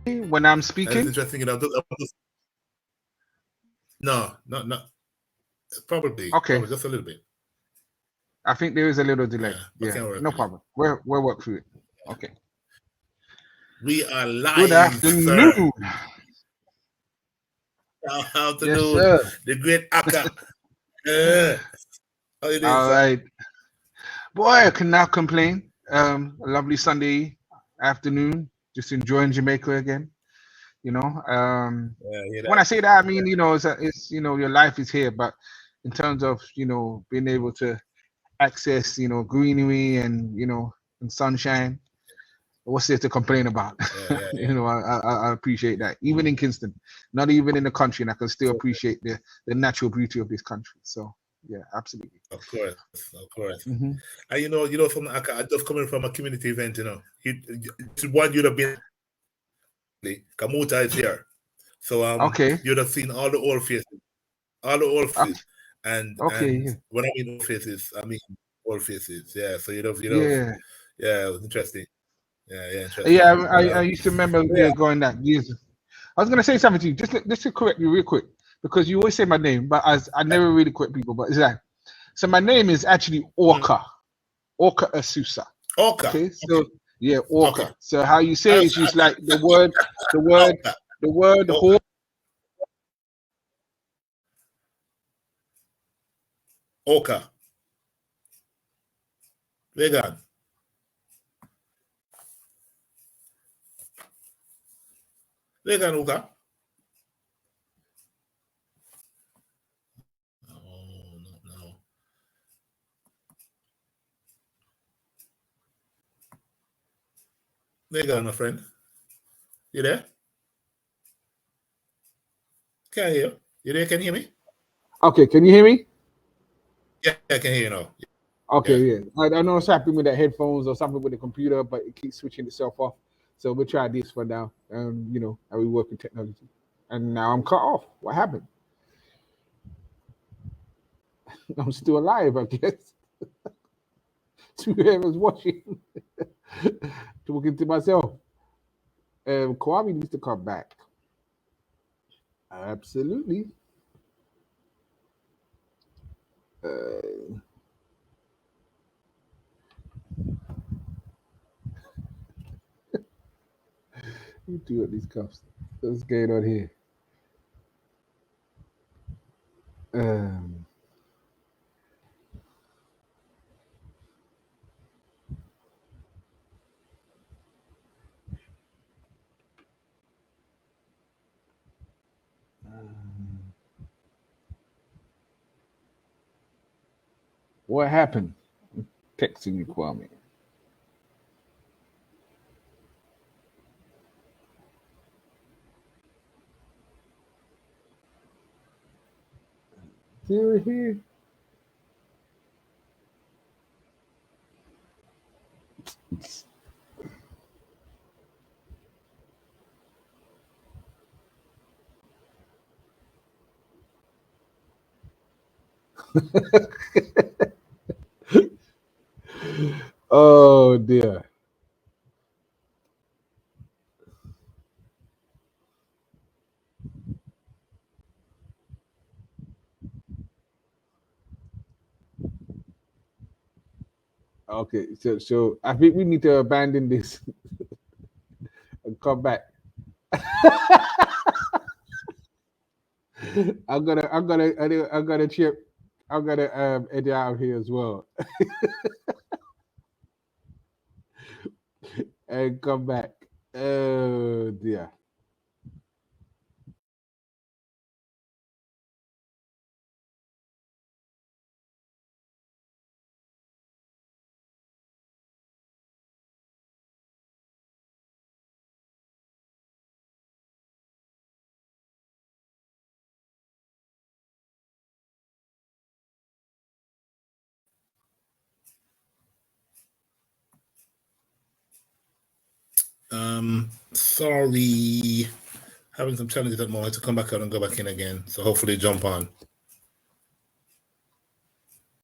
when I'm speaking? That's interesting. No, probably. Okay. Probably just a little bit. I think there is a little delay. Yeah, No problem. We'll work through it. Okay. We are live. Good afternoon. Afternoon. Yes, sir. The great Aqa. How you doing, All sir? right. Boy, I cannot complain. A lovely Sunday afternoon. Just enjoying Jamaica again. You know, when I say that, I mean, it's your life is here, but in terms of being able to access greenery and and sunshine, what's there to complain about? I appreciate that. Even in Kingston, not even in the country, and I can still appreciate the natural beauty of this country. So yeah, absolutely. Of course. Mm-hmm. And from Aqa, I just coming from a community event. One you'd have been. Kamuta is here, so Okay. you'd have seen all the old faces, and Okay. when I mean old faces, I mean old faces. Yeah, so you'd have, Yeah. Yeah, it was interesting. Yeah, interesting. Yeah, I used to remember going that years. I was gonna say something to you, just to correct you real quick, because you always say my name, but I never really correct people. But it's like, so my name is actually Orca Asusa. Orca. Okay, so yeah, Orca. Okay. So how you say it is just like the word, Orca. Vegan. Vegan Orca. No. Vegan, my friend. You there? Can I hear you? You there? Can you hear me? Okay, can you hear me? Yeah, I can hear you now. Okay, yeah. I know it's happening with the headphones or something with the computer, but it keeps switching itself off. So we'll try this for now. And we work with technology. And now I'm cut off. What happened? I'm still alive, I guess. To whoever's watching, talking to myself. Kwame needs to come back. Absolutely. You do it, these cuffs. What's going on here? What happened? I'm texting you, Kwame. You're here. Oh dear. Okay, so I think we need to abandon this and come back. I'm gonna chip. I'm gonna edit out of here as well and come back. Oh dear. Sorry. Having some challenges at the moment to come back out and go back in again. So hopefully jump on.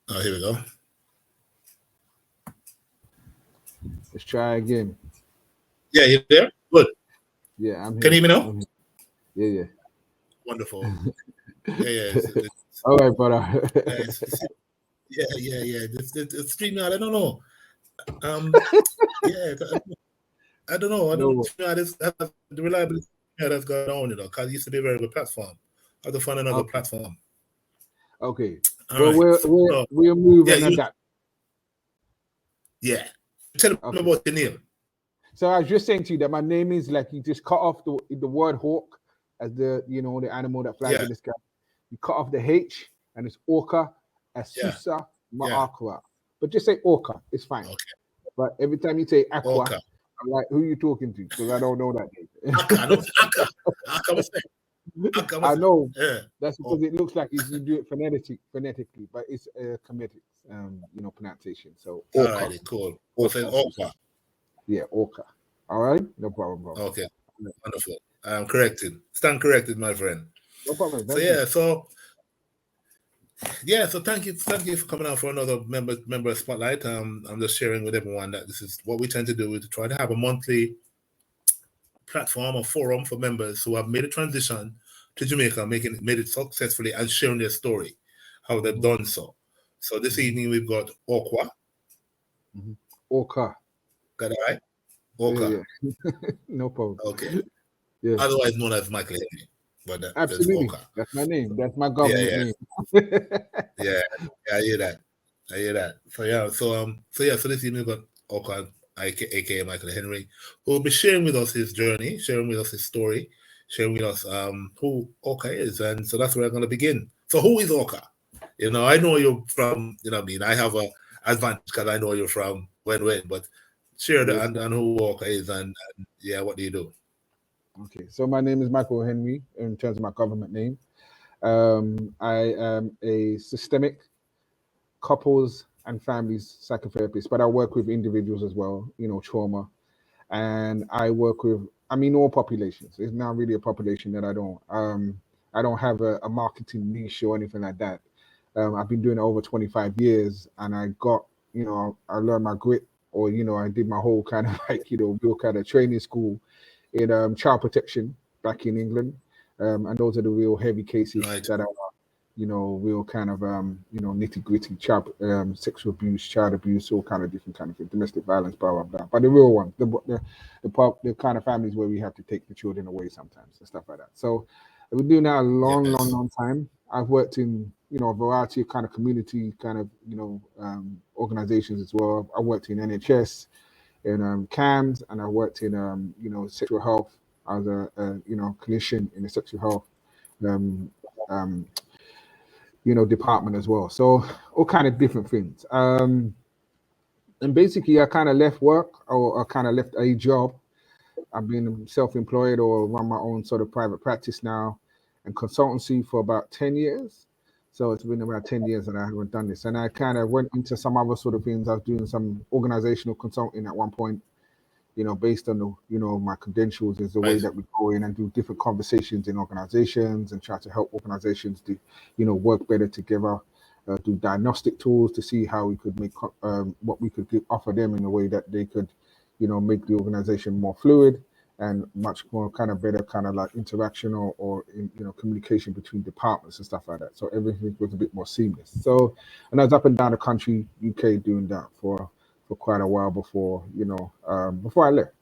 Oh, here we go. Let's try again. Yeah, you there? Good. Yeah, I'm here. Can you hear me now? Yeah. Wonderful. Yeah. All right, brother. Yeah. It's streaming out. I don't know. Yeah, I don't know. I don't know. The reliability that's gone on, because it used to be a very good platform. I have to find another platform. Okay. All well, right. we'll move and adapt. Yeah. Tell me about your name. So I was just saying to you that my name is like, you just cut off the word hawk as the animal that flies in the sky. You cut off the H and it's Orca, Asusa, Ma'akwa. But just say Orca, it's fine. Okay. But every time you say Aqua, I'm like, who are you talking to? Because I don't know that name. Aqa. I know. Yeah. That's because it looks like you do it phonetically, but it's comedic, pronunciation. So Orca. All right, cool. Orca. Yeah, Orca. All right, no problem, bro. Okay, wonderful. I'm corrected. Stand corrected, my friend. No problem. So thank you for coming out for another member spotlight. I'm just sharing with everyone that this is what we tend to do, is to try to have a monthly platform or forum for members who have made a transition to Jamaica, made it successfully, and sharing their story, how they've done so. So this evening we've got Orca. Orca. Got it right? Orca. Yeah. No problem. Okay. Yeah. Otherwise known as Michael Henry. But absolutely. That's my name. That's my government name. Yeah, I hear that. So this evening we've got Orca, aka Michael Henry, who will be sharing with us his journey, sharing with us his story, sharing with us who Orca is. And so that's where I'm going to begin. So who is Orca? I know you're from, I have a advantage because I know you're from when, but share and who Orca is and what do you do? Okay, so my name is Michael Henry in terms of my government name. I am a systemic couples and families psychotherapist, but I work with individuals as well, trauma. And I work with, all populations. It's not really a population that I don't have a marketing niche or anything like that. I've been doing it over 25 years and I got, I learned my grit, or, I did my whole kind of real kind of training school in child protection back in England. And those are the real heavy cases that are, real kind of, nitty gritty child, sexual abuse, child abuse, all kind of different kind of things, domestic violence, blah, blah, blah. But the real one, the kind of families where we have to take the children away sometimes and stuff like that. So I've been doing that a long time. I've worked in, a variety of kind of community kind of, organizations as well. I worked in NHS, in CAMS, and I worked in, sexual health. I was a clinician in the sexual health, department as well. So all kind of different things. And basically I kind of left work, or I kind of left a job. I've been self-employed or run my own sort of private practice now and consultancy for about 10 years. So it's been about 10 years that I haven't done this. And I kind of went into some other sort of things. I was doing some organizational consulting at one point, based on the, my credentials is the way that we go in and do different conversations in organizations and try to help organizations to, work better together, do diagnostic tools to see how we could make what we could offer them in a way that they could, make the organization more fluid and much more kind of better kind of like interaction or communication between departments and stuff like that. So everything was a bit more seamless. So, and I was up and down the country, UK, doing that for quite a while before, before I left.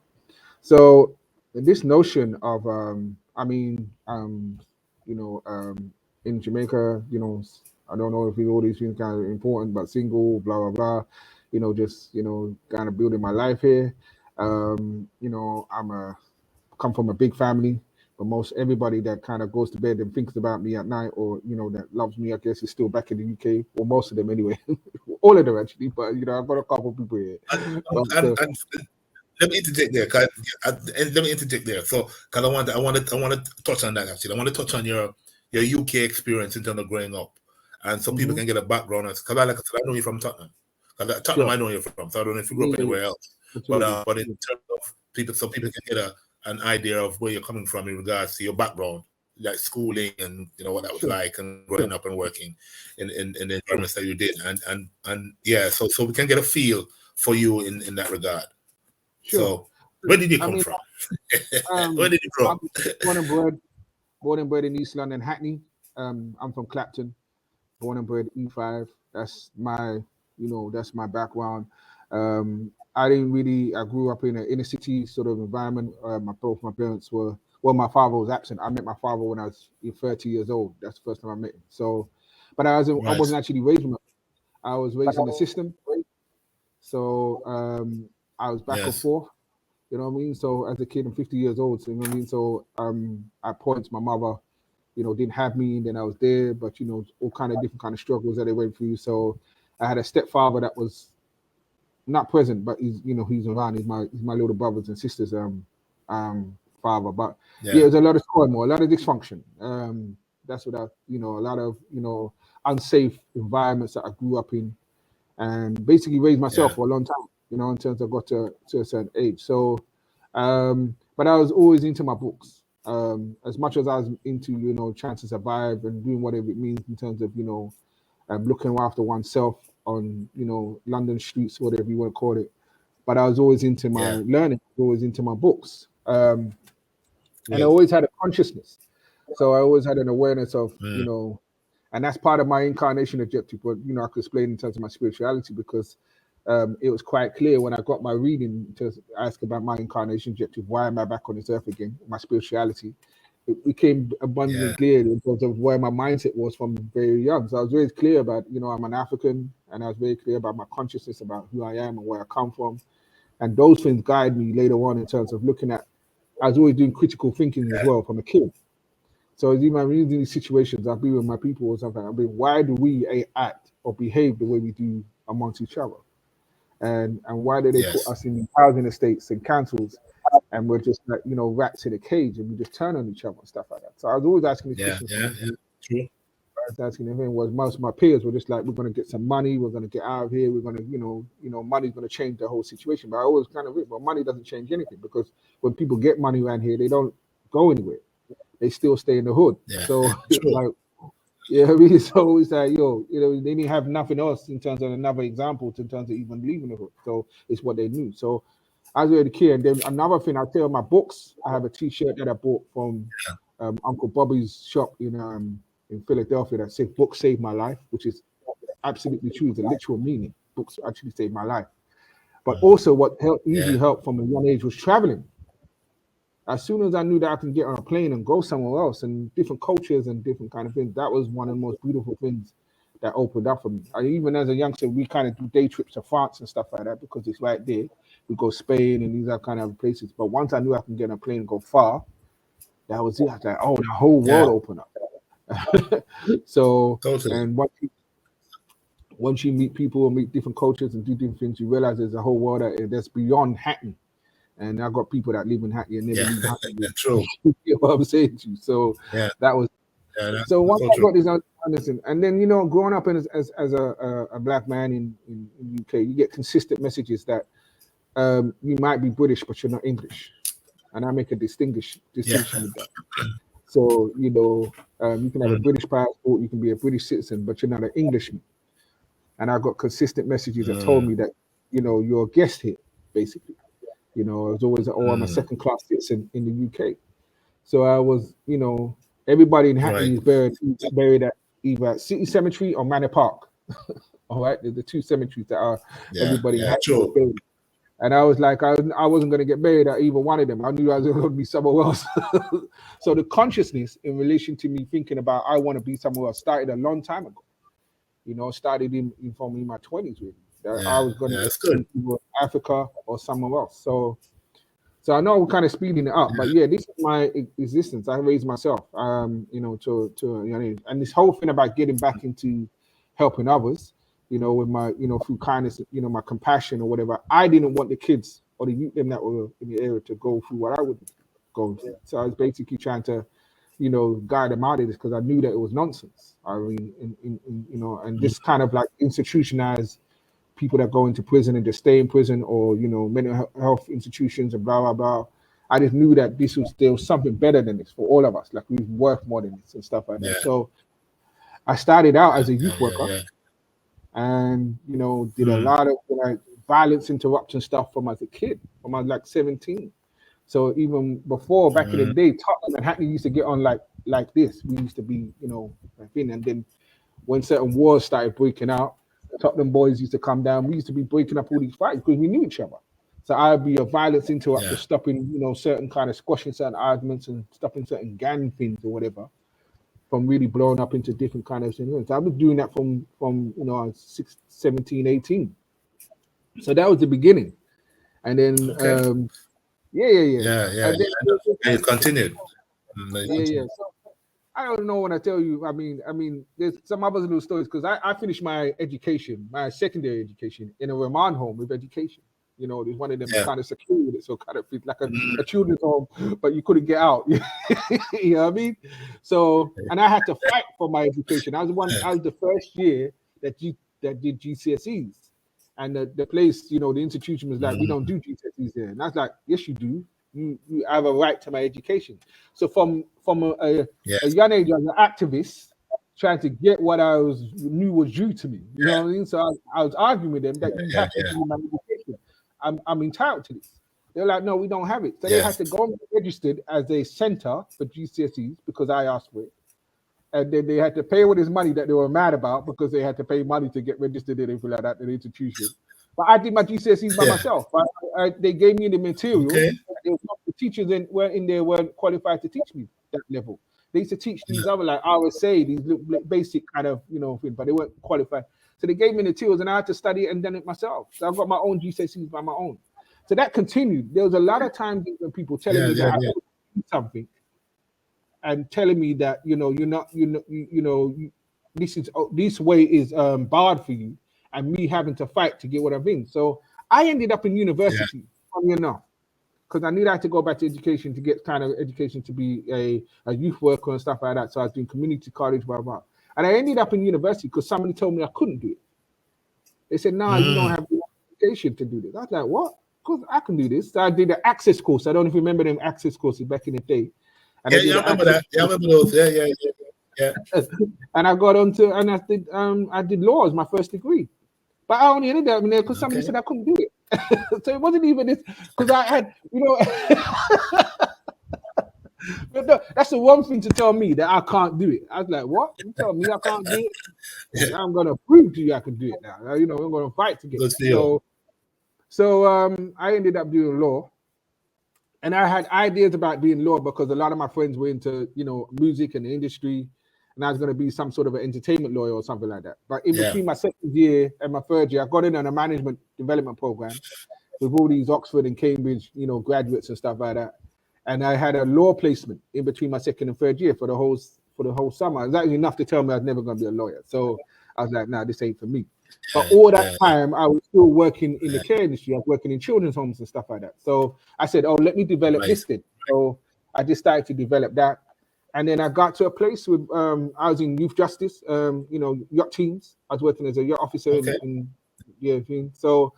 So this notion of, in Jamaica, I don't know if all these things kind of important, but single, blah, blah, blah, just, kind of building my life here. Come from a big family, but most everybody that kind of goes to bed and thinks about me at night, or that loves me, I guess, is still back in the UK. Well, most of them anyway, all of them actually. But I've got a couple of people here. And let me interject there. So, because I want to touch on that actually. I want to touch on your UK experience in terms of growing up, and so people can get a background. Because like I said, I know you from Tottenham. Tottenham, I know you're from. So I don't know if you grew up anywhere else. But in terms of people, so people can get an idea of where you're coming from in regards to your background, like schooling and what that was like, and growing up and working in the environments that you did, and so we can get a feel for you in that regard. Sure. Where did you come from? Where did you grow up? Born and bred in East London, Hackney. I'm from Clapton. Born and bred E5. That's my background. I grew up in an inner city sort of environment. Both my parents were, my father was absent. I met my father when I was 30 years old. That's the first time I met him. So, but I wasn't actually raised with him. I was raised in the system. So I was back and forth. You know what I mean? So as a kid, I'm 50 years old. So you know what I mean? So at points, my mother, didn't have me, and then I was there. But all kind of different kind of struggles that they went through. So I had a stepfather that was not present, but he's around. He's my little brothers and sisters father. But there's a lot of turmoil, a lot of dysfunction. That's what a lot of unsafe environments that I grew up in, and basically raised myself for a long time. In terms of got to a certain age. So, but I was always into my books. As much as I was into trying to survive and doing whatever it means in terms of looking after oneself on London streets, whatever you want to call it. But I was always into my learning, always into my books, and I always had a consciousness. So I always had an awareness of and that's part of my incarnation objective. But I could explain in terms of my spirituality, because it was quite clear when I got my reading to ask about my incarnation objective. Why am I back on this earth again? My spirituality. It became abundantly clear in terms of where my mindset was from very young. So I was very clear about, I'm an African, and I was very clear about my consciousness about who I am and where I come from. And those things guide me later on in terms of looking at, I was always doing critical thinking as well from a kid. So as even reading these situations, I'll be with my people or something, I'll be, why do we act or behave the way we do amongst each other? And why do they put us in housing estates and councils, and we're just like rats in a cage, and we just turn on each other and stuff like that? So I was always asking these questions. True. I was asking everything. Was most of my peers were just like, we're going to get some money, we're going to get out of here, we're going to money's going to change the whole situation. But I always kind of, well, money doesn't change anything, because when people get money around here, they don't go anywhere. They still stay in the hood. So like. Yeah, really. So it's like, they didn't have nothing else in terms of another example in terms of even leaving the hood. So it's what they knew. So I was really kid. And then another thing, I tell my books, I have a T-shirt that I bought from Uncle Bobby's shop in Philadelphia that said, "Books saved my life," which is absolutely true. It's a literal meaning. Books actually saved my life. But also what helped from a young age was traveling. As soon as I knew that I can get on a plane and go somewhere else and different cultures and different kind of things, that was one of the most beautiful things that opened up for me. Even as a youngster, we kind of do day trips to France and stuff like that, because it's right there. We go Spain and these are kind of places. But once I knew I can get on a plane and go far, that was it. I was like, oh, the whole world opened up. So, and once you meet people and meet different cultures and do different things, you realize there's a whole world that's beyond Hackney. And I got people that live in Hackney and never leave Hackney. True. You know what I'm saying to you? So that was. So once I got this understanding, and then growing up as a black man in UK, you get consistent messages that you might be British, but you're not English, and I make a distinction with that. So you can have a British passport, you can be a British citizen, but you're not an Englishman. And I got consistent messages that told me that you're a guest here, basically. I was always, I'm a second-class citizen in the UK. So I was, everybody in Hackney is buried at either at City Cemetery or Manor Park. All right, there's the two cemeteries that are everybody in Hackney is buried. And I was like, I wasn't going to get buried at either one of them. I knew I was going to be somewhere else. So the consciousness in relation to me thinking about I want to be somewhere else started a long time ago. Started in my 20s, really. I was going to go to Africa or somewhere else. So I know we're kind of speeding it up, but this is my existence. I raised myself, and this whole thing about getting back into helping others, with my, through kindness, my compassion or whatever. I didn't want the kids or the youth them that were in the area to go through what I would go through. So I was basically trying to, guide them out of this, because I knew that it was nonsense. I mean, and this kind of like institutionalized people that go into prison and just stay in prison, or mental health institutions and blah blah blah. I just knew that there was something better than this for all of us. Like we've worked more than this and stuff like that. So I started out as a youth worker, and did a lot of violence interruption stuff from as a kid, from I was like 17. So even before, back in the day, Tottenham and Hackney used to get on like this. We used to be, you know, and then when certain wars started breaking out, Tottenham boys used to come down. We used to be breaking up all these fights because we knew each other. So I'd be a violence interrupter, stopping, you know, certain kind of squashing certain arguments and stopping certain gang things or whatever from really blowing up into different kind of things. So I was doing that from you know, I was 17, 18. So that was the beginning. And then and then, it continued. Yeah. So I don't know when I tell you. I mean, there's some other little stories because I finished my education, my secondary education, in a remand home with education. You know, there's one of them kind of secure with it, so kind of feels like a children's home, but you couldn't get out. You know what I mean? So, and I had to fight for my education. I was the first year that did GCSEs, and the place, you know, the institution was like, we don't do GCSEs there, and I was like, yes, you do. You have a right to my education. So from a young age, I was an activist trying to get what I knew was due to me. You know what I mean? So I was arguing with them that you have to do my education. I'm entitled to this. They're like, no, we don't have it. So they had to go and get registered as a center for GCSEs because I asked for it. And then they had to pay all this money that they were mad about because they had to pay money to get registered and everything like that in the institution. But I did my GCSEs by myself. They gave me the material. The teachers weren't qualified to teach me that level. They used to teach these other like RSA, these basic kind of, you know, things, but they weren't qualified. So they gave me the materials and I had to study it and done it myself. So I've got my own GCSEs by my own. So that continued. There was a lot of times when people telling me that I could do something and telling me that, you know, you're not, this way is barred for you, and me having to fight to get what I've been. So I ended up in university, funny enough, because I knew I had to go back to education to get kind of education to be a youth worker and stuff like that. So I was doing community college, blah, blah. And I ended up in university because somebody told me I couldn't do it. They said, no, you don't have the education to do this. I was like, what? Because I can do this. So I did the access course. I don't know if you remember them access courses back in the day. And I remember that. I remember those. Yeah. And I got onto, and I did law as my first degree. But I only ended up in there because somebody said I couldn't do it. So it wasn't even this, because I had, you know, but no, that's the one thing to tell me that I can't do it. I was like, what? You tell me I can't do it? I'm going to prove to you I can do it now. You know, I'm going to fight to get it. So I ended up doing law. And I had ideas about doing law because a lot of my friends were into, you know, music and the industry. And I was going to be some sort of an entertainment lawyer or something like that. But in between my second year and my third year, I got in on a management development program with all these Oxford and Cambridge, you know, graduates and stuff like that. And I had a law placement in between my second and third year for the whole summer. It was actually enough to tell me I was never going to be a lawyer. So I was like, nah, this ain't for me. But all that time, I was still working in the care industry. I was working in children's homes and stuff like that. So I said, oh, let me develop this thing. So I just started to develop that. And then I got to a place with, I was in youth justice, you know, yacht teams. I was working as a yacht officer in So,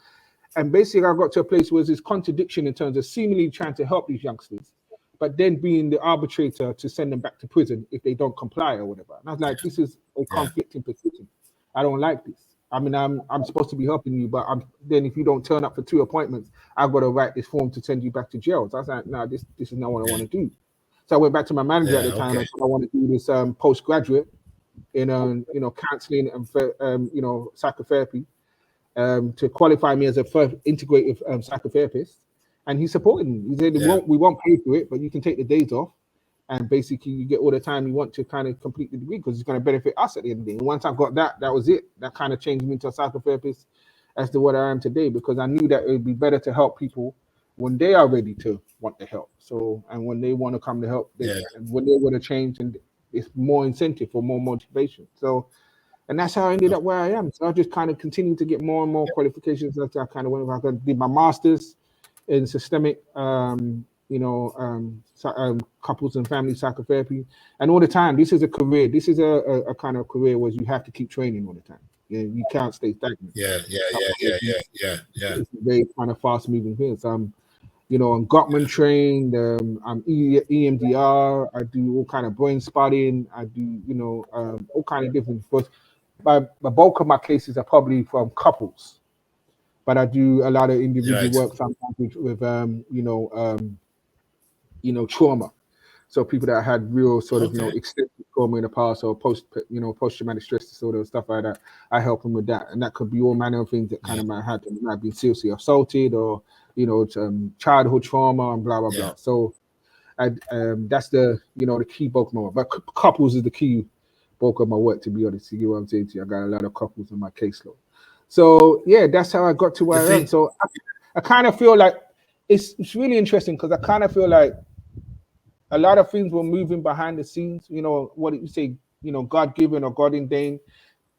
and basically I got to a place where there's this contradiction in terms of seemingly trying to help these youngsters, but then being the arbitrator to send them back to prison if they don't comply or whatever. And I was like, this is a conflicting position. I don't like this. I mean, I'm supposed to be helping you, but then if you don't turn up for 2 appointments, I've got to write this form to send you back to jail. So I was like, no, this is not what I want to do. So I went back to my manager at the time. I said, I want to do this postgraduate in, you know, counseling and, you know, psychotherapy to qualify me as a first integrative psychotherapist. And he supported me. He said, we won't pay for it, but you can take the days off. And basically you get all the time you want to kind of complete the degree because it's going to benefit us at the end of the day. And once I got that was it. That kind of changed me into a psychotherapist as to what I am today, because I knew that it would be better to help people when they are ready to want the help. So, and when they want to come to help, and when they want to change, and it's more incentive or more motivation. So, and that's how I ended up where I am. So I just kind of continued to get more and more qualifications. That's how I kind of went. I did my master's in systemic, you know, couples and family psychotherapy. And all the time, this is a career. This is a kind of career where you have to keep training all the time. You can't stay stagnant. Yeah. It's a very kind of fast moving thing. So you know, I'm Gottman trained. I'm EMDR. I do all kind of brain spotting. I do, you know, all kind of different. But the bulk of my cases are probably from couples. but I do a lot of individual work sometimes with trauma. So people that had real sort of extensive trauma in the past, or post-traumatic stress disorder, stuff like that, I help them with that, and that could be all manner of things that kind of might have been seriously assaulted, or childhood trauma and blah blah blah. So that's the the key bulk of my work. But couples is the key bulk of my work, to be honest. You get what I'm saying to you? I got a lot of couples in my caseload. So yeah, that's how I got to where I am. So I kind of feel like it's really interesting, because I kind of feel like a lot of things were moving behind the scenes, what you say, God-given or God-ordained,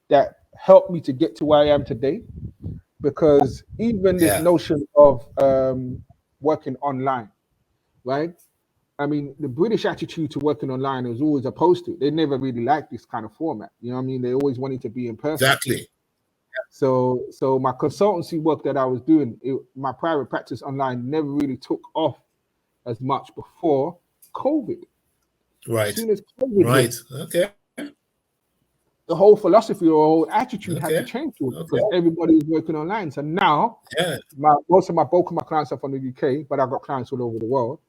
that helped me to get to where I am today. Because even this notion of working online, right? I mean, the British attitude to working online was always opposed to it. They never really liked this kind of format. You know what I mean? They always wanted to be in person. Exactly. So my consultancy work that I was doing, my private practice online never really took off as much before COVID. Right. As soon as COVID hit, the whole philosophy or whole attitude had to change to it, because everybody was working online. So now, most of my clients are from the UK, but I've got clients all over the world.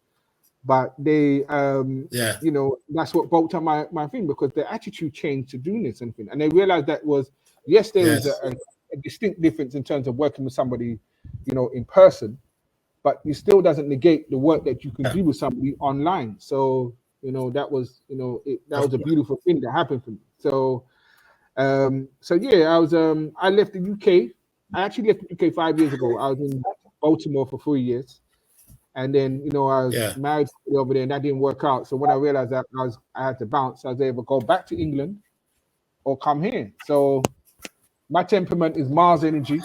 But they, that's what bulked on my thing, because their attitude changed to doing this and thing. And they realized that was, there is a distinct difference in terms of working with somebody, in person, but it still doesn't negate the work that you can do with somebody online. So, that was, that was a beautiful thing that happened for me. So, I left the UK. I actually left the UK 5 years ago. I was in Baltimore for 3 years. And then, I was married over there, and that didn't work out. So when I realized that I had to bounce, I was able to go back to England or come here. So my temperament is Mars energy,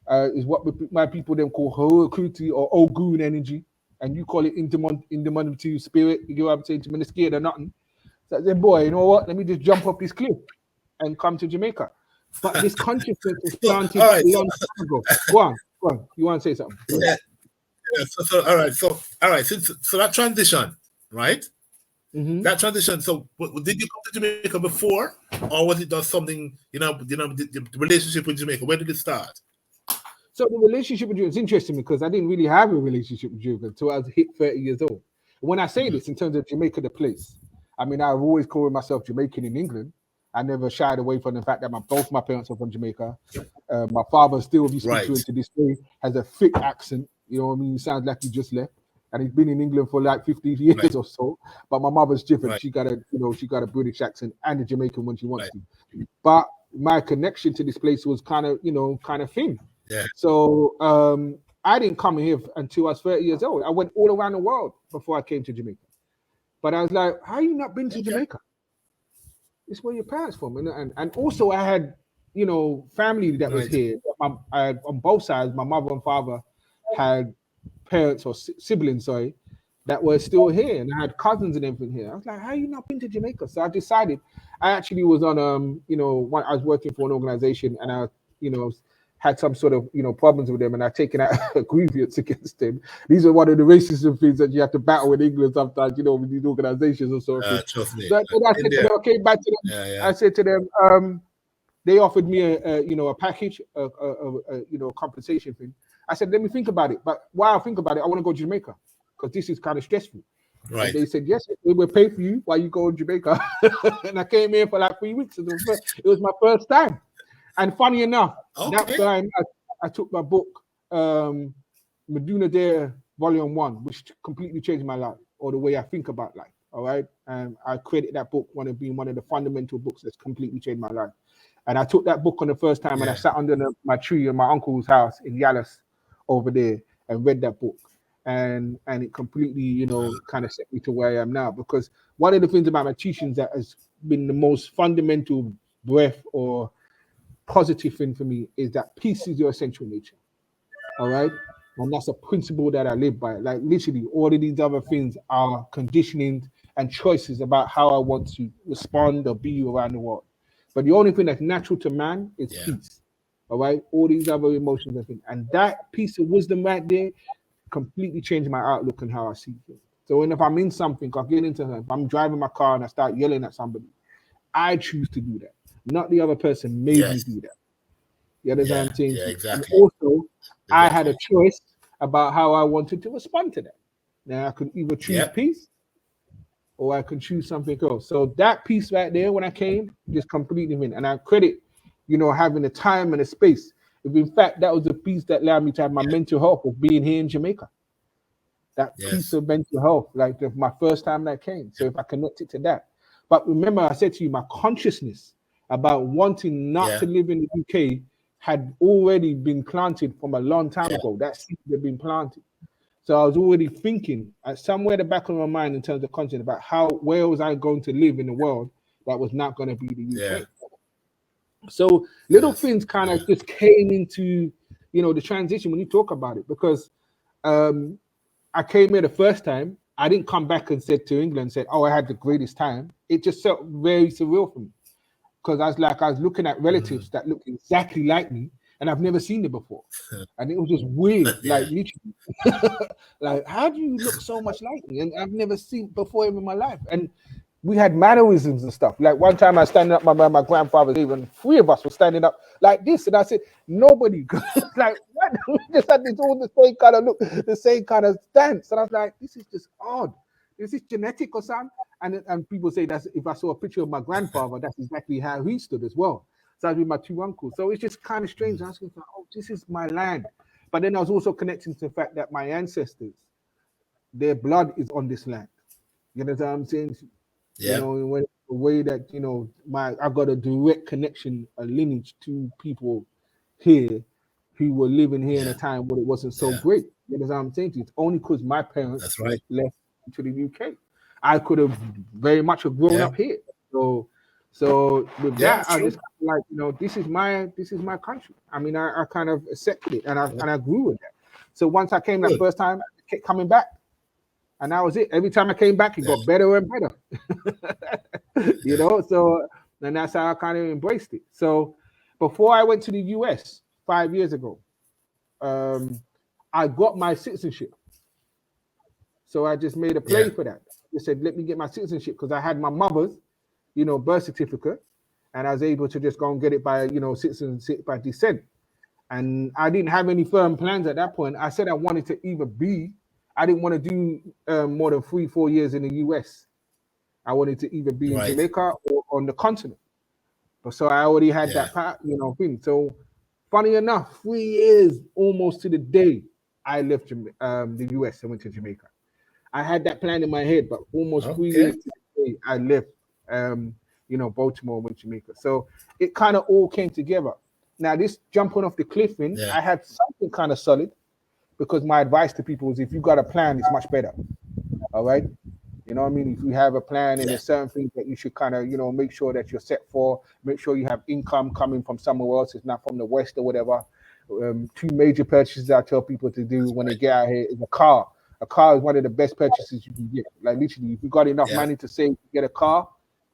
is what my people then call Harukuti or Ogun energy. And you call it indomitable spirit. You get what I'm saying? To me, scared or nothing. So I said, boy, you know what? Let me just jump off this cliff and come to Jamaica. But this consciousness was planted a long time ago. Go on. You want to say something? So that transition, right? That transition. So, did you come to Jamaica before, or was it just something? The relationship with Jamaica. Where did it start? So the relationship with Jamaica is interesting, because I didn't really have a relationship with Jamaica until I was hit 30 years old. When I say this in terms of Jamaica, the place, I mean, I've always called myself Jamaican in England. I never shied away from the fact that both my parents are from Jamaica. My father still, if you speak to him to this day, has a thick accent. You know what I mean? He sounds like he just left, and he's been in England for like 15 years or so. But my mother's different. She got a British accent and a Jamaican when she wants to. But my connection to this place was kind of thin. Yeah. So I didn't come here until I was 30 years old. I went all around the world before I came to Jamaica. But I was like, how you not been to Jamaica? It's where your parents from. And also I had, family that was here. On both sides, my mother and father had parents or siblings, that were still here. And I had cousins and everything here. I was like, how you not been to Jamaica? So I decided, I actually was on, I was working for an organization, and I, had some sort of, problems with them, and I've taken out a grievance against them. These are one of the racism things that you have to battle in England sometimes, with these organizations or so. Trust me. So I said to them, I came back to them. I said to them, they offered me a package, a compensation thing. I said, let me think about it. But while I think about it, I want to go to Jamaica, because this is kind of stressful. Right. And they said, yes, we will pay for you while you go to Jamaica. And I came here for like 3 weeks. It was my first time. And funny enough, that time I took my book, Meduna Dare Volume 1, which completely changed my life, or the way I think about life. All right. And I credit that book being one of the fundamental books that's completely changed my life. And I took that book on the first time, and I sat under my tree in my uncle's house in Yalis over there and read that book. And it completely, kind of set me to where I am now. Because one of the things about my teachings that has been the most fundamental breath or positive thing for me is that peace is your essential nature. All right. And that's a principle that I live by. Like literally all of these other things are conditioning and choices about how I want to respond or be around the world. But the only thing that's natural to man is peace. All right. All these other emotions and things. And that piece of wisdom right there completely changed my outlook and how I see things. So when if I'm in something, I get into if I'm driving my car and I start yelling at somebody, I choose to do that. Not the other person made me do that. You understand what I'm saying? Yeah, exactly. And also, I had a choice about how I wanted to respond to that. Now I could either choose peace or I could choose something else. So that piece right there, when I came, just completely went. And I credit, having the time and the space. If in fact that was the piece that allowed me to have my mental health of being here in Jamaica. That piece of mental health, like my first time that came. So if I connect it to that. But remember, I said to you, my consciousness about wanting not to live in the UK had already been planted from a long time ago. That seed had been planted. So I was already thinking at somewhere in the back of my mind in terms of content about where was I going to live in the world that was not going to be the UK. So little things kind of just came into, the transition when you talk about it, because I came here the first time. I didn't come back and said to England, I had the greatest time. It just felt very surreal for me, because I was looking at relatives that looked exactly like me, and I've never seen them before, and it was just weird. Like literally, like, how do you look so much like me? And I've never seen before in my life. And we had mannerisms and stuff. Like one time I was standing up, my grandfather's even 3 of us were standing up like this, and I said, nobody, like, what? We just had this all the same kind of look, the same kind of stance, and I was like, this is just odd. Is this genetic or something? And people say that if I saw a picture of my grandfather, that's exactly how he stood as well. So I was with my 2 uncles. So it's just kind of strange. I was thinking, oh, this is my land. But then I was also connecting to the fact that my ancestors, their blood is on this land. You know what I'm saying? Yeah. In the way that, I've got a direct connection, a lineage to people here who were living here in a time when it wasn't so great. You know what I'm saying? It's only because my parents left to the UK. I could have very much have grown up here. So with that, I just like, this is my country. I mean, I kind of accepted it, and I grew with that. So once I came that first time, I kept coming back, and that was it. Every time I came back, it got better and better. So and that's how I kind of embraced it. So before I went to the US 5 years ago, I got my citizenship. So I just made a play for that. I said, let me get my citizenship, because I had my mother's, birth certificate, and I was able to just go and get it by, citizenship by descent. And I didn't have any firm plans at that point. I said I wanted to I didn't want to do more than 3-4 years in the US. I wanted to either be in Jamaica or on the continent. But so I already had that part, thing. So funny enough, 3 years almost to the day I left the US and went to Jamaica. I had that plan in my head, but almost 3 years to the day I left, Baltimore and went to Jamaica. So it kind of all came together. Now, this jumping off the cliff thing, I had something kind of solid, because my advice to people is, if you got a plan, it's much better. All right. You know what I mean? If you have a plan and there's certain things that you should kind of, make sure that you're set for, make sure you have income coming from somewhere else. It's not from the West or whatever. 2 major purchases I tell people to do when they get out here is a car. A car is one of the best purchases you can get. Like literally, if you got enough money to save to get a car,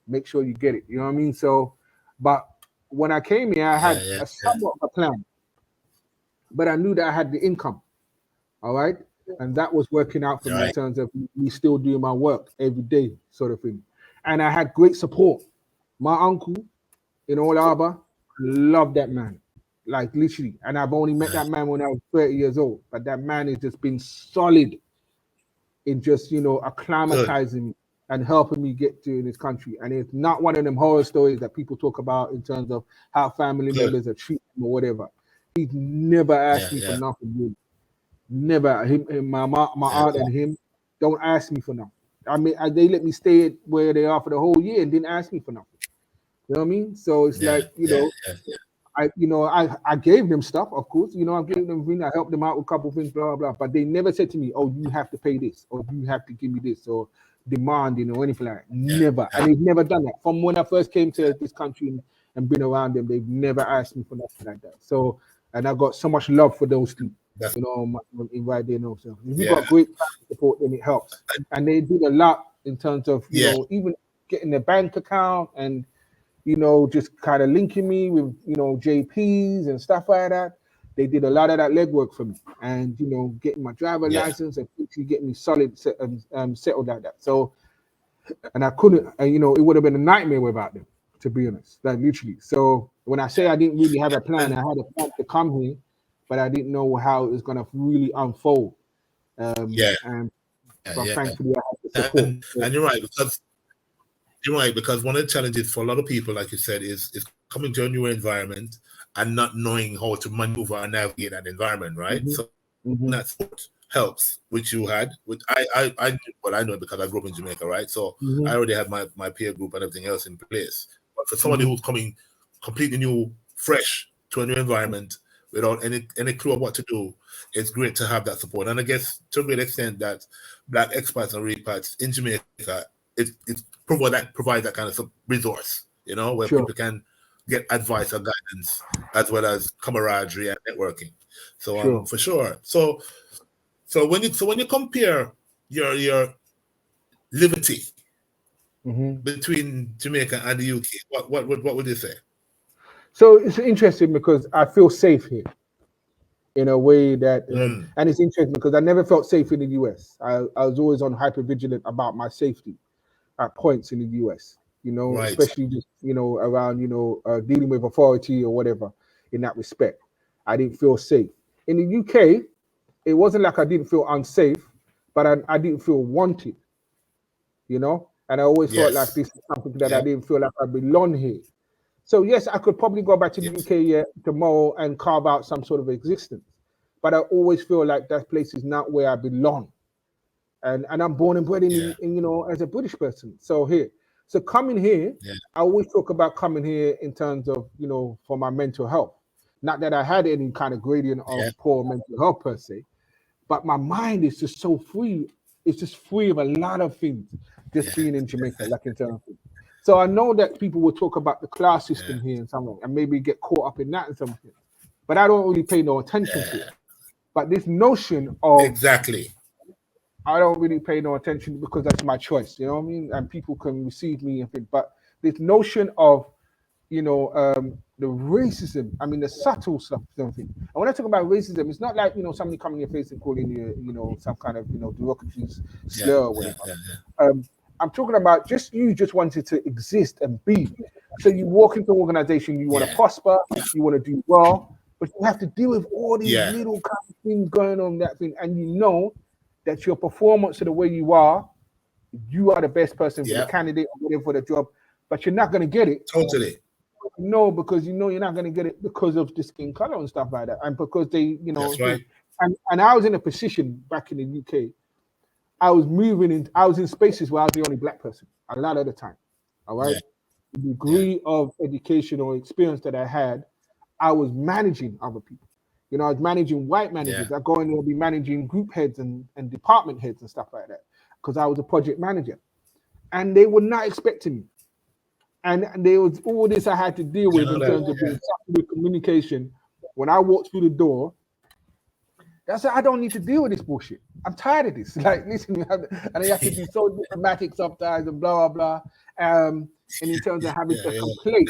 make sure you get it. You know what I mean? So, but when I came here, I had a somewhat of a plan, but I knew that I had the income. All right. And that was working out for me in terms of me still doing my work every day, sort of thing. And I had great support. My uncle in Old Harbour, loved that man, like literally. And I've only met that man when I was 30 years old. But that man has just been solid in just, acclimatizing me and helping me get to this country. And it's not one of them horror stories that people talk about in terms of how family members are treated or whatever. He's never asked me for nothing really. Never. My aunt and him don't ask me for nothing. I mean, they let me stay where they are for the whole year and didn't ask me for nothing. You know what I mean? So it's I gave them stuff, of course. I gave them things. I helped them out with a couple of things, blah, blah, blah. But they never said to me, oh, you have to pay this, or you have to give me this, or demand, or anything like that. Never. And they've never done that. From when I first came to this country and been around them, they've never asked me for nothing like that. So, and I got so much love for those two. Right there, so if you got great support, then it helps. And they did a lot in terms of even getting a bank account and just kind of linking me with JPs and stuff like that. They did a lot of that legwork for me, and getting my driver license and getting me solid settled like that. So, and I couldn't, it would have been a nightmare without them. to be honest, like literally. So when I say I didn't really have a plan, I had a plan to come here, but I didn't know how it was going to really unfold. But thankfully I had the support. And you're right, because one of the challenges for a lot of people, like you said, is coming to a new environment and not knowing how to maneuver and navigate that environment, right? Mm-hmm. So Mm-hmm. that helps, which you had, which I know it because I grew up in Jamaica, right? So I already had my peer group and everything else in place. But for somebody who's coming completely new, fresh to a new environment without any clue of what to do, it's great to have that support. And I guess to a great extent that Black expats and repats in Jamaica, it provides that kind of resource, where people can get advice or guidance as well as camaraderie and networking. So for sure. So when you compare your liberty between Jamaica and the UK, what would you say? So it's interesting because I feel safe here in a way that, and it's interesting because I never felt safe in the US. I was always on hypervigilant about my safety at points in the US, especially just, around, dealing with authority or whatever in that respect. I didn't feel safe. In the UK, it wasn't like I didn't feel unsafe, but I didn't feel wanted, and I always felt like this is something that I didn't feel like I belong here. So yes, I could probably go back to the UK tomorrow and carve out some sort of existence, but I always feel like that place is not where I belong. And I'm born and bred in as a British person. So coming here, I always talk about coming here in terms of, for my mental health. Not that I had any kind of gradient of poor mental health per se, but my mind is just so free. It's just free of a lot of things just being in Jamaica, like in terms of things. So I know that people will talk about the class system here and something, and maybe get caught up in that and something, but I don't really pay no attention to it. But this notion of I don't really pay no attention because that's my choice, you know what I mean? And people can receive me and think, but this notion of, the racism, the subtle stuff, something. And when I talk about racism, it's not like, somebody coming in your face and calling you, some kind of, derogatory slur or whatever. I'm talking about just wanted to exist and be. So you walk into an organization, you want to prosper, you want to do well, but you have to deal with all these little kind of things going on, that thing, and that your performance of the way you are the best person for the candidate or whatever for the job, but you're not going to get it. Totally. No, because you're not going to get it because of the skin color and stuff like that, and because they, That's right. And I was in a position back in the UK. I was in spaces where I was the only black person a lot of the time. All right. The degree of education or experience that I had, I was managing other people. I was managing white managers. I go in there and be managing group heads and department heads and stuff like that because I was a project manager. And they were not expecting me. And there was all this I had to deal with in terms of being with communication. When I walked through the door, that's I don't need to deal with this bullshit. I'm tired of this. Like, listen, and you have to be so diplomatic sometimes and blah, blah, blah. And in terms of having to complain,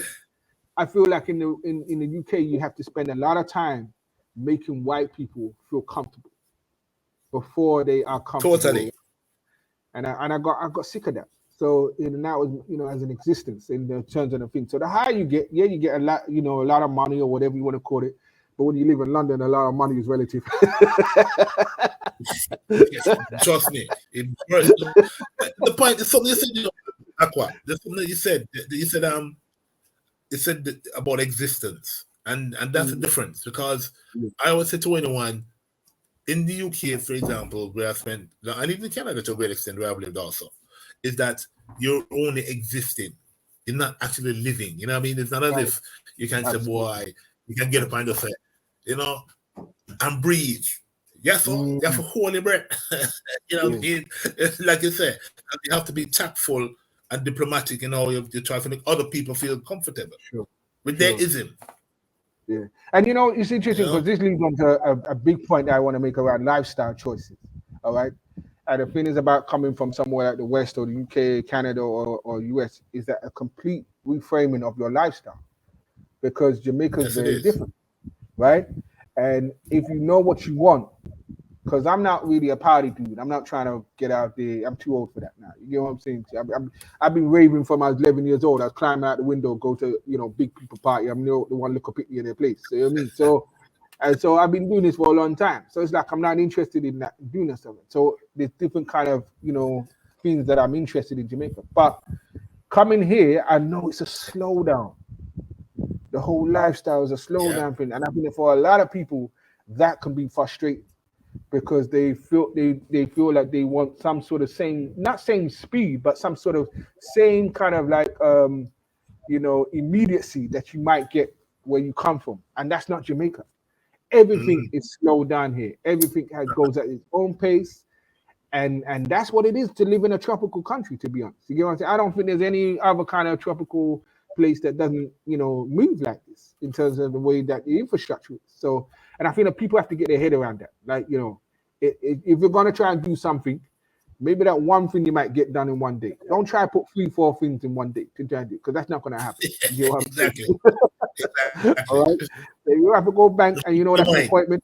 I feel like in the UK, you have to spend a lot of time making white people feel comfortable before they are comfortable. Totally. And I got sick of that. So now as an existence in the terms of the thing. So the higher you get, you get a lot, a lot of money or whatever you want to call it. But when you live in London, a lot of money is relative. Trust me. The point is something you said, Aqua. There's something you said. You said about existence, and that's the difference. Because I always say to anyone in the UK, for example, where I spent, and even in Canada to a great extent, where I've lived also, is that you're only existing. You're not actually living. You know what I mean? It's not as if you can say, boy, you can get up and just say, and breathe. Yes, you have a holy breath. What I mean? Like you said, you have to be tactful and diplomatic you try to make other people feel comfortable. But there isn't. Yeah. And it's interesting because this leads on to a big point that I want to make around lifestyle choices. All right. And the thing is about coming from somewhere like the West or the UK, Canada or US is that a complete reframing of your lifestyle, because Jamaica is very different, right? And if you know what you want, because I'm not really a party dude. I'm not trying to get out there. I'm too old for that now. You know what I'm saying? I've been raving from I was 11 years old. I was climbing out the window, go to big people party. I'm the one look up at me in their place. So, you know what I mean? So I've been doing this for a long time. So it's like I'm not interested in that doing that stuff. So there's different kind of things that I'm interested in Jamaica. But coming here, I know it's a slowdown. The whole lifestyle is a slowdown thing, and I think for a lot of people that can be frustrating because they feel like they want some sort of not same speed, but some sort of same kind of like immediacy that you might get where you come from, and that's not Jamaica. Everything is slowed down here. Everything goes at its own pace, and that's what it is to live in a tropical country. To be honest, you get what I'm saying? I don't think there's any other kind of tropical place that doesn't move like this in terms of the way that the infrastructure is. So, and I think that people have to get their head around that. Like if you're gonna try and do something, maybe that one thing you might get done in one day. Don't try to put 3-4 things in one day to try and do, because that's not gonna happen. You know what I'm Exactly. All right. So you have to go bank, and that's an appointment.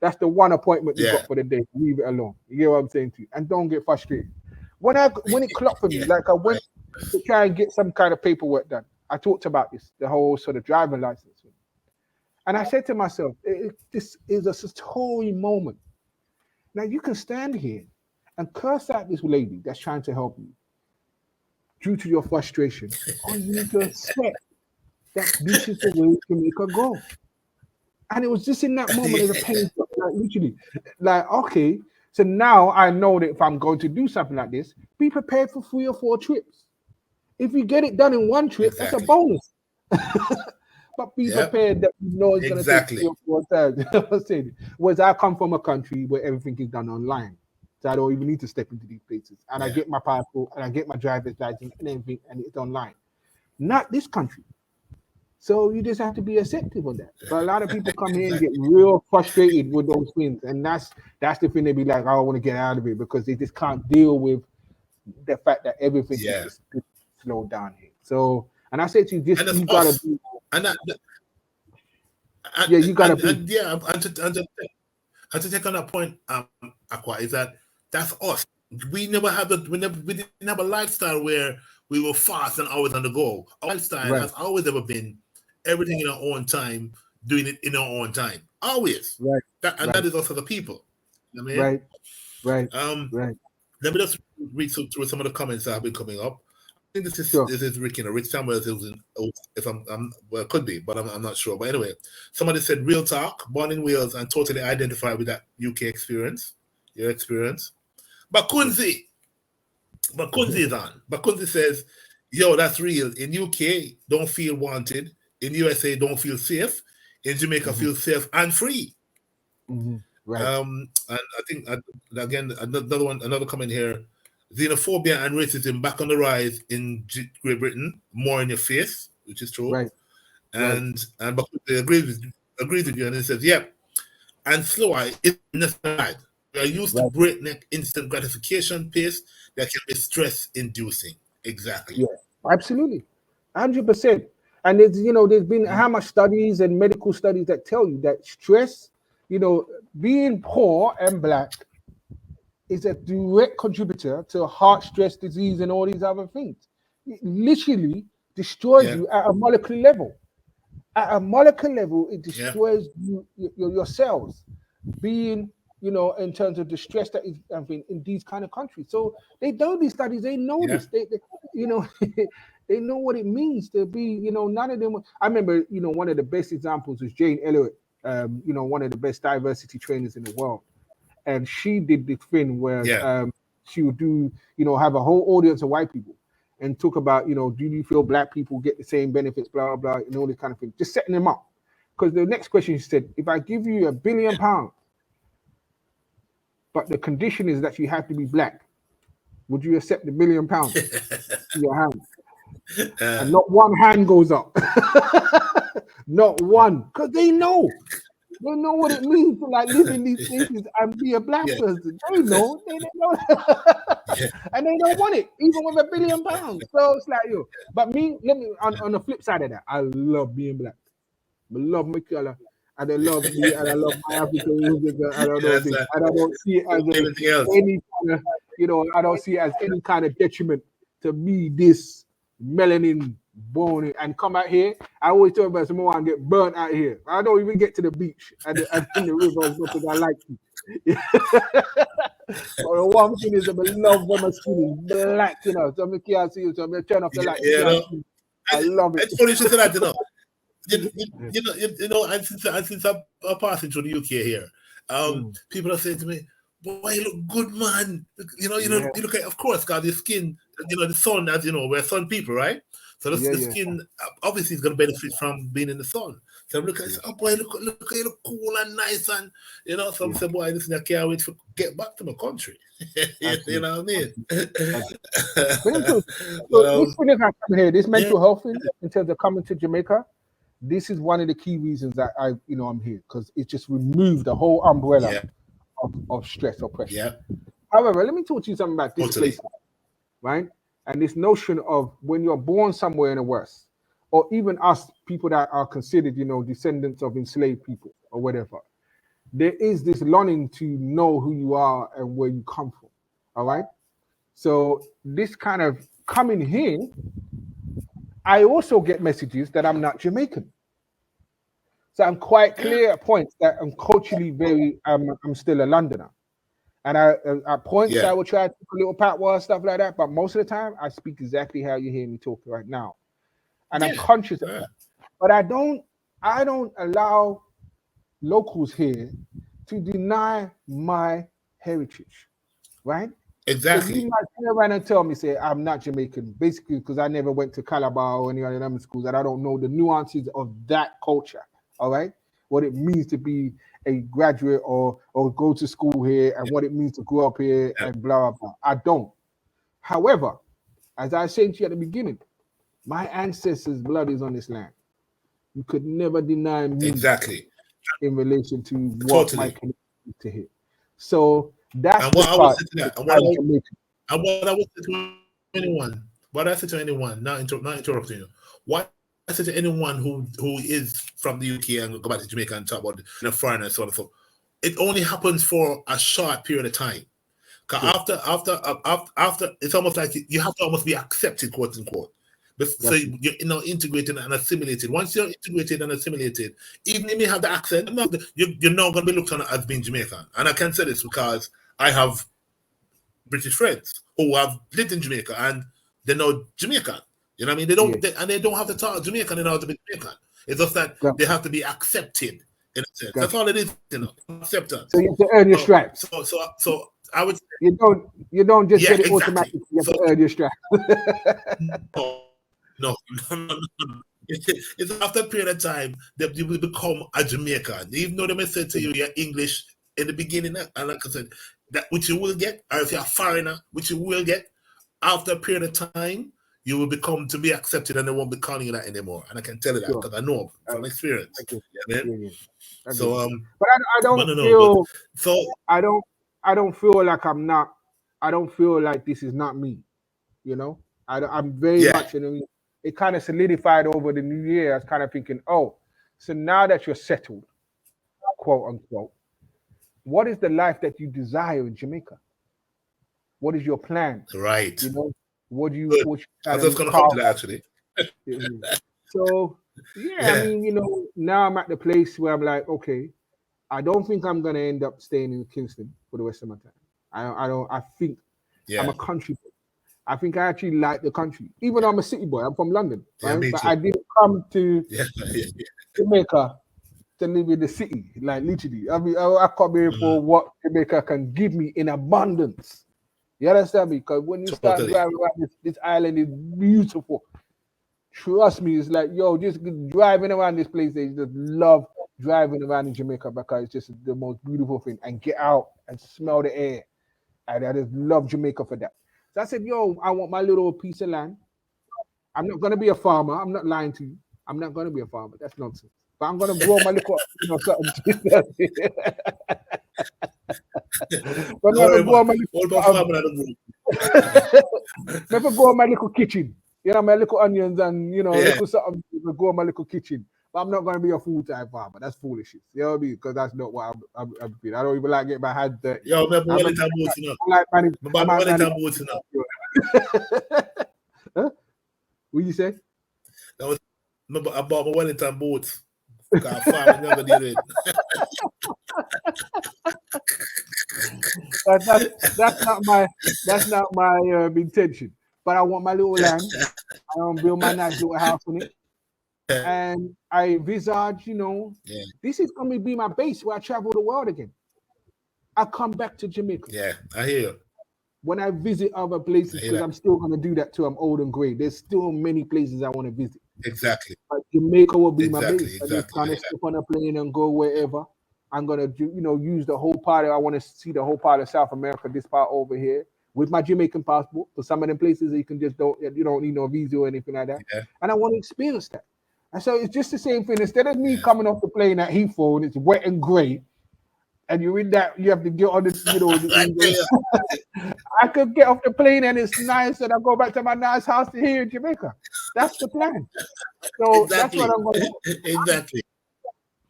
That's the one appointment you got for the day. Leave it alone. You get what I'm saying to you, and don't get frustrated. When it clocked for me, like I went to try and get some kind of paperwork done. I talked about this, the whole sort of driving license thing. And I said to myself, this is a story moment. Now you can stand here and curse at this lady that's trying to help you due to your frustration, or you need to accept that this is the way to make her go. And it was just in that moment as a pain, like literally, like, okay, so now I know that if I'm going to do something like this, be prepared for 3 or 4 trips. If you get it done in one trip, that's a bonus. But be prepared that it's going to take 3 or 4 times. You know what I'm saying? Whereas I come from a country where everything is done online. So I don't even need to step into these places. And I get my passport and I get my driver's license and everything, and it's online. Not this country. So you just have to be accepting of that. But a lot of people come here and get real frustrated with those things. And that's the thing. They be like, I want to get out of it, because they just can't deal with the fact that everything is just slowed down here. So, and I say to you, you gotta be. You gotta be. And to take on that point, Aqua, is that's us. We didn't have a lifestyle where we were fast and always on the go. Our lifestyle has always ever been everything in our own time, doing it in our own time. Always. Right. That is also the people. You know what I mean? Right. Let me just read through some of the comments that have been coming up. I think this is Rick Samuels. It could be, but I'm not sure. But anyway, somebody said, real talk, born in Wales and totally identify with that UK experience, your experience. Bakunzi is on. Bakunzi says, yo, that's real. In UK, don't feel wanted. In USA, don't feel safe. In Jamaica, feel safe and free. Right. And I think, again, another comment here. Xenophobia and racism back on the rise in Great Britain, more in your face, which is true. Right. And Bakunzi agrees with you, and he says, yep. And slower is necessary. We are used to breakneck instant gratification pace that can be stress-inducing. Exactly. Yeah, absolutely. 100%. And there's been how much studies and medical studies that tell you that stress, being poor and black is a direct contributor to heart, stress, disease, and all these other things. It literally destroys you at a molecular level. At a molecular level, it destroys your cells. Being in terms of the stress that is in these kind of countries. So they do these studies, they know this. They they know what it means to be, none of them. I remember, one of the best examples was Jane Elliott, one of the best diversity trainers in the world. And she did this thing where she would do, have a whole audience of white people and talk about, do you feel black people get the same benefits, blah, blah, and all this kind of thing, just setting them up. Because the next question she said, if I give you £1 billion, but the condition is that you have to be black, would you accept the £1 billion in your hand? And not one hand goes up. Not one. Because they know what it means to live in these places and be a black person. They know. And they don't want it, even with £1 billion. So it's like, But me, let me on the flip side of that, I love being black. I love my color. and they love me, and I love my African music, and I don't know this. And I don't see it as any kind of, I don't see it as any kind of detriment to me, this melanin born and come out here. I always tell about some more and get burnt out here. I don't even get to the beach and the river as much as I like to. But the one thing is, I love when my skin is black, So I can't see it, so I'm turn off the light. I love it. It's funny you should say that, and since I'm passing through the UK here, people are saying to me, "Boy, you look good, man." You look at, of course, God, your skin, the sun, as we're sun people, right? So the skin obviously is going to benefit from being in the sun. So I'm looking at, oh boy, look, you look cool and nice, and so I say, boy, listen, I can't wait to get back to my country. You know what I mean? This mental health thing, in terms of coming to Jamaica, this is one of the key reasons that I'm here, because it just removed the whole umbrella of stress or pressure. Yeah. However, let me talk to you something about displacement, right? And this notion of when you're born somewhere in the West, or even us people that are considered, descendants of enslaved people or whatever, there is this longing to know who you are and where you come from. All right. So this kind of coming here, I also get messages that I'm not Jamaican. So I'm quite clear at points that I'm culturally I'm still a Londoner. And at points I will try to take a little patois, stuff like that. But most of the time, I speak exactly how you hear me talking right now. And I'm conscious of that. But I don't allow locals here to deny my heritage, right? Exactly. So you might turn around and tell me, say, I'm not Jamaican, basically because I never went to Calabar or any of them schools, and I don't know the nuances of that culture, all right? What it means to be a graduate or go to school here, and what it means to grow up here, and blah, blah, blah. I don't. However, as I said to you at the beginning, my ancestors' blood is on this land. You could never deny me in relation to what my connection is to here. So that's what I would say to that. And what I would say to anyone, not interrupting you, what I say to anyone who is from the UK and go back to Jamaica and talk about foreigners, so on and so, it only happens for a short period of time. Because after, it's almost like you have to almost be accepted, quote unquote. So you're integrated and assimilated. Once you're integrated and assimilated, even if you have the accent, you're not going to be looked on as being Jamaican. And I can say this because I have British friends who have lived in Jamaica and they know Jamaican. You know what I mean? They don't, they don't have to talk Jamaican in order to be Jamaican. It's just that they have to be accepted in a sense. That's all it is, acceptance. So you have to earn your stripes. So I would say you don't just get it automatically. You have to earn your stripes. No. It's after a period of time that you will become a Jamaican. Even though they may say to you you're English in the beginning, and like I said, that which you will get, or if you're a foreigner, which you will get, after a period of time, you will become to be accepted, and they won't be calling you that anymore. And I can tell you that because I know from experience. So, but I don't feel. I don't feel like I'm not. I don't feel like this is not me. I'm very much. It kind of solidified over the new year. I was kind of thinking, so now that you're settled, quote unquote, what is the life that you desire in Jamaica? What is your plan? Right. What do you? I was just going to come to that actually. So I mean, now I'm at the place where I'm like, okay, I don't think I'm going to end up staying in Kingston for the rest of my time. I think I'm a country boy. I think I actually like the country, even though I'm a city boy. I'm from London, right? But I didn't come to Jamaica to live in the city, like literally. I mean, I come here for what Jamaica can give me in abundance. You understand me? Because when you start driving around this island is beautiful. Trust me, it's like, just driving around this place, they just love driving around in Jamaica because it's just the most beautiful thing. And get out and smell the air. And I just love Jamaica for that. So I said, I want my little piece of land. I'm not going to be a farmer. I'm not lying to you. I'm not going to be a farmer. That's nonsense. But I'm going to grow my little, something. But I'm going to grow my little, my little kitchen. My little onions and, little something to grow my little kitchen. but I'm not going to be a full-time farmer. That's foolishness. You know what I mean? Because that's not what I'm feeling. I don't even like getting my hands dirty. Yo, remember I Wellington boots, you know? like manage. Wellington boots, you know? Huh? What you say? Remember, I bought my Wellington boots. Because farming never did it. That's not my intention. But I want my little land. I want to build my nice little house on it. And I envisage, this is going to be my base where I travel the world again. I come back to Jamaica. Yeah, I hear you. When I visit other places, because I'm still going to do that till I'm old and gray. There's still many places I want to visit. Exactly. But Jamaica will be my base. Exactly. I just kind of step on a plane and go wherever. I'm going to, use the whole part. I want to see the whole part of South America, this part over here, with my Jamaican passport. For some of them places, you don't need no visa or anything like that. Yeah. And I want to experience that. And so it's just the same thing. Instead of me coming off the plane at Heathrow and it's wet and grey, and you're in that, you have to get on the, I could get off the plane and it's nice, and I go back to my nice house here in Jamaica. That's the plan. So that's what I'm going to do. Exactly.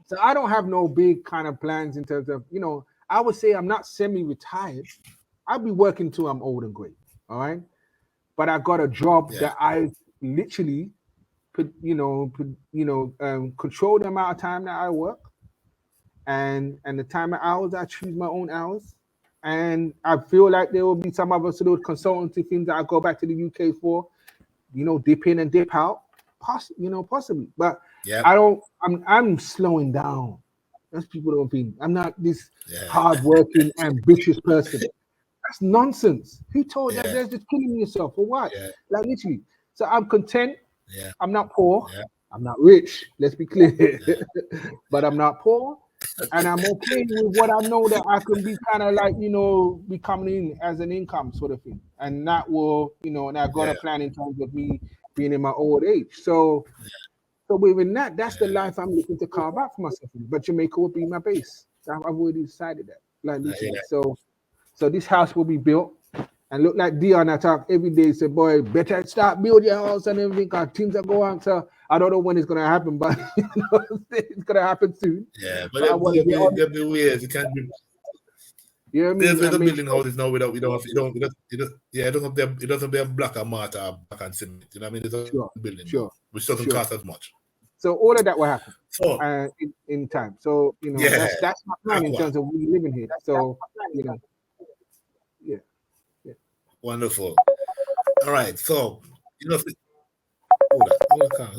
So I don't have no big kind of plans in terms of, I would say I'm not semi-retired. I'll be working till I'm old and gray. All right. But I got a job that I literally control the amount of time that I work. And the time of hours, I choose my own hours. And I feel like there will be some other sort of consultancy things that I go back to the UK for, dip in and dip out, possibly. But I'm slowing down. That's people don't think. I'm not this hardworking, ambitious person. That's nonsense. Who told that? That's just killing yourself for what? Yeah. Like literally. So I'm content. Yeah. I'm not poor. Yeah. I'm not rich. Let's be clear. But I'm not poor. And I'm okay with what I know that I can be kind of like, be coming in as an income sort of thing. And that will, and I've got a plan in terms of me being in my old age. So within that, that's the life I'm looking to carve out for myself. But Jamaica will be my base. I've already decided that. Like literally. So this house will be built. And look like Dion, I talk every day, say, boy, better start build your house and everything, because things are going on. So I don't know when it's going to happen, but it's going to happen soon. Yeah, but there'll be ways. It can't be. You know what I mean? There's building houses now without, it doesn't be a block and mortar or block and cement. You know what I mean? There's a building, which doesn't cost as much. So all of that will happen in time. So, that's my plan in terms of we living here. So, Wonderful. All right. So, who's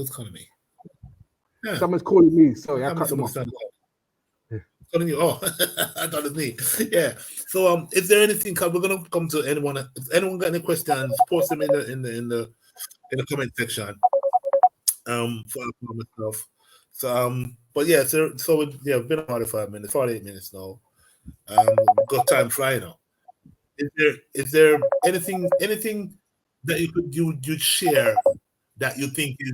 calling me? Yeah. Someone's calling me. Sorry, I cut them off. Calling you. Oh, I thought it was me. Yeah. So, is there anything? We're gonna come to anyone. If anyone got any questions, post them in the comment section. For myself. So, but yeah. So we've been 45 minutes, 48 minutes now. We've got time flying now. Is there anything that you'd share that you think is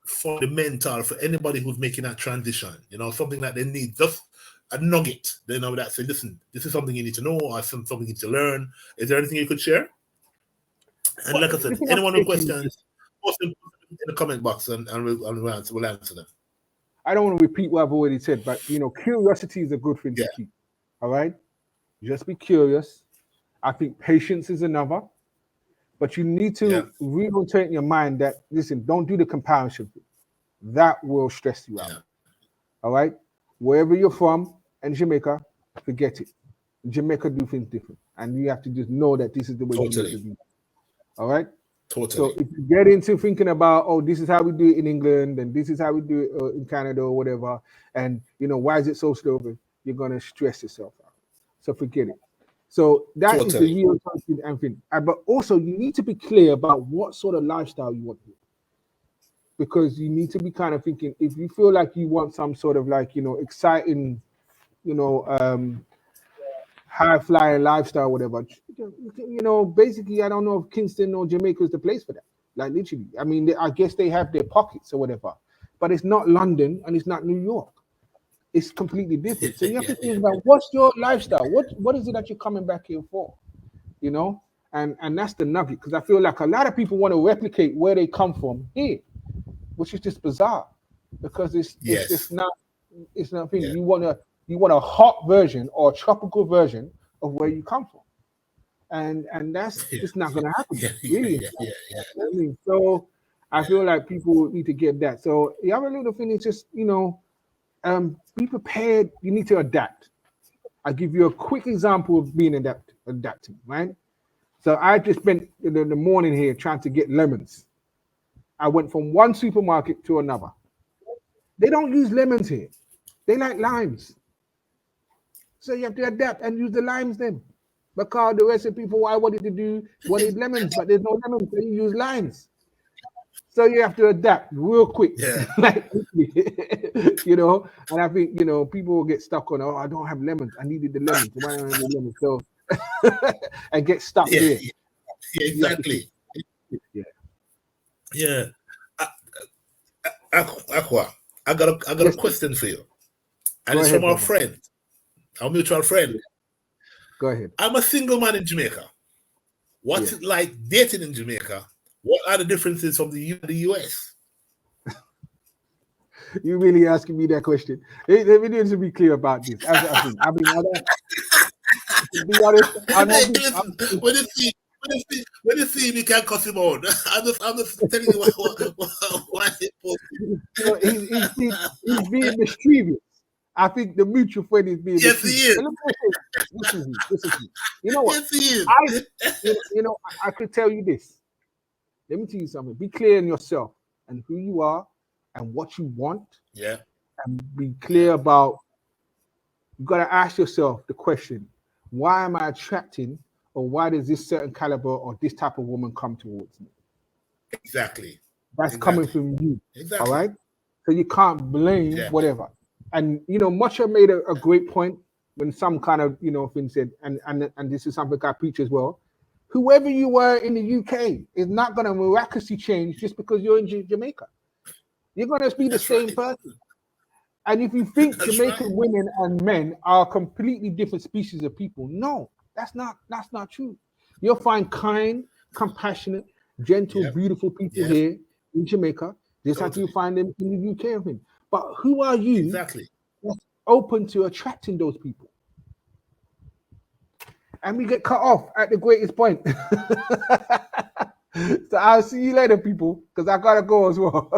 fundamental for anybody who's making that transition? Something that they need, just a nugget. That say, listen, this is something you need to know, or something you need to learn. Is there anything you could share? And like I said, anyone with questions, post them in the comment box, and we'll answer them. I don't want to repeat what I've already said, but curiosity is a good thing to keep. All right, just be curious. I think patience is another, but you need to rerotate in your mind that, listen, don't do the comparison. That will stress you out. All right? Wherever you're from in Jamaica, forget it. Jamaica do things different. And you have to just know that this is the way you need to do it. All right? Totally. So if you get into thinking about, this is how we do it in England, and this is how we do it in Canada or whatever, and, why is it so slow? You're going to stress yourself out. So forget it. So that is the real thing. But also, you need to be clear about what sort of lifestyle you want to do. Because you need to be kind of thinking, if you feel like you want some sort of exciting, high-flying lifestyle, whatever, basically, I don't know if Kingston or Jamaica is the place for that. Like, literally. I mean, I guess they have their pockets or whatever. But it's not London and it's not New York. It's completely different. So you have to think about what's your lifestyle? What is it that you're coming back here for? And that's the nugget, because I feel like a lot of people want to replicate where they come from here, which is just bizarre. because it's just not thing. Yeah. You want a hot version or a tropical version of where you come from, and that's just not going to happen. Really. I mean, so I feel like people need to get that. So the other little thing is just, be prepared. You need to adapt. I'll give you a quick example of being adapting, right? So I just spent the morning here trying to get lemons. I went from one supermarket to another. They don't use lemons here. They like limes. So you have to adapt and use the limes then. Because the rest of people I wanted to do wanted lemons, but there's no lemons, so you use limes. So you have to adapt real quick. Yeah. And I think, people will get stuck on, I don't have lemons. I needed the lemons. Why don't I have the lemons? So and get stuck there. Yeah, exactly. Yeah. Aqua, I got a question for you. And it's from our friend, our mutual friend. Go ahead. I'm a single man in Jamaica. What's it like dating in Jamaica? What are the differences from the US? You really asking me that question? Let me need to be clear about this. To be honest, when you see me, can't cuss him out. I'm just telling you why he's being mischievous. I think the mutual friend is being mischievous. He is. This is me. You know what? Yes, he is. I could tell you this. Let me tell you something. Be clear in yourself and who you are and what you want. Yeah. And be clear about, you got to ask yourself the question, why am I attracting, or why does this certain caliber or this type of woman come towards me? Exactly. That's coming from you. Exactly. All right? So you can't blame whatever. And, Mucha made a great point when some kind of, thing said, and this is something I preach as well. Whoever you were in the UK is not going to miraculously change just because you're in Jamaica. You're going to be the same person. And if you think Jamaican women and men are completely different species of people, no, that's not true. You'll find kind, compassionate, gentle, beautiful people here in Jamaica, just like you find them in the UK. But who are you that's open to attracting those people? And we get cut off at the greatest point. So I'll see you later, people, because I gotta go as well.